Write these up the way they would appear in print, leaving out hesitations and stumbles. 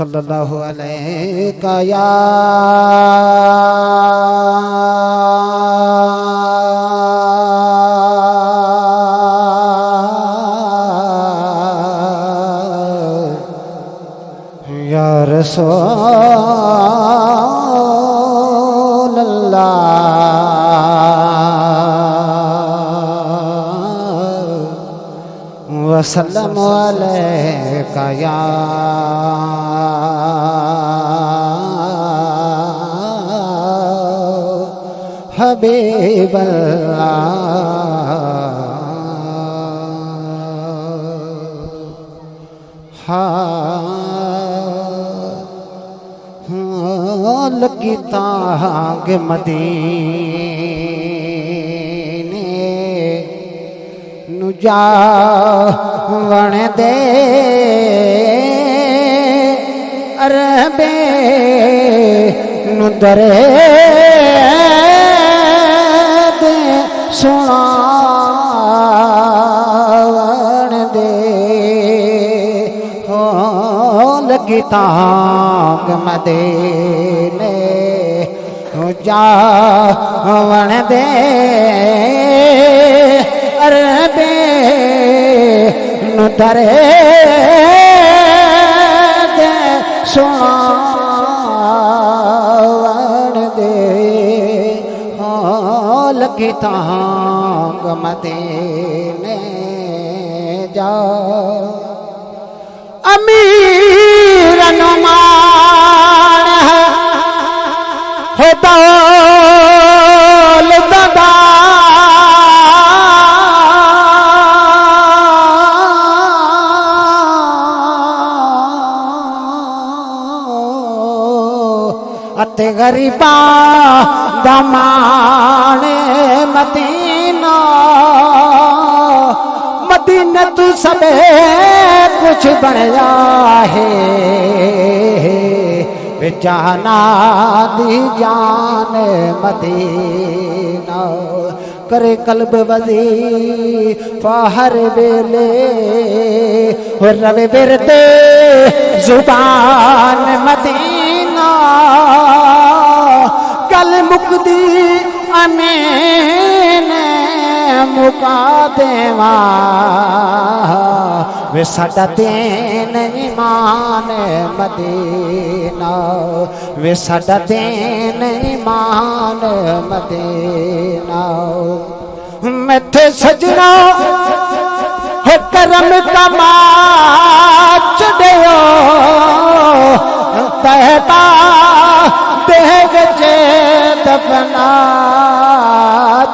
सल्लल्लाहु अलैका या रसूल अल्लाह वसल्लम अलैका या हबीब अल्लाह लगी तांग मदीने नु जावण दे अरबे नु दरे दे सुनावण दे हो लगी तांग मदीने नु जावण दे अरबे नु दरे दे सुनावण दे हो लगी तांग मदीने जा अमीर नुमान हो दौलत अते गरीबा दमाने मदीना मदीना तू सबे कुछ बन जाए जाना दी जान मदीना करे कल्ब वजी फाहर बेले रवे बिरते जुबान मदीना कल मुकदी अमीन मुका देवा वे साडा दीन ईमान मदीना वे साडा दीन ईमान मदीना मैथे सजना है करम कमा चढ़ो तहता देग चे दफना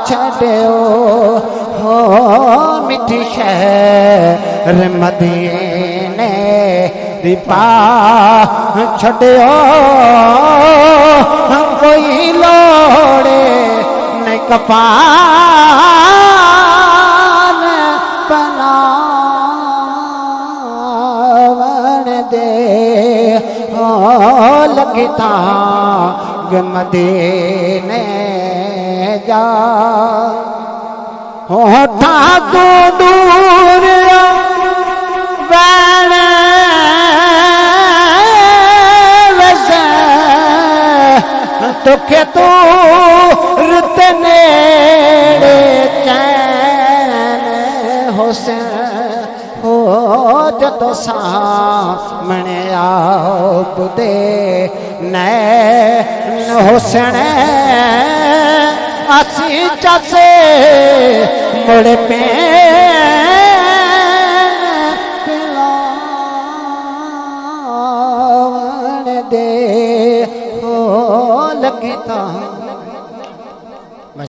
छड़ो हो मिठी शहर मदीने दीपा छड़ो कोई लोड़े नहीं कपान बनावन दे हो लगी तांग मदीने जा हो ठाको दूर वैन वैसे तुखे तू रुत नेड़े चैन हुसैन हो जदों सामने आप दे नैन हुसैन आसी चासे मुड़ पे पिलावन दे हो लगी तां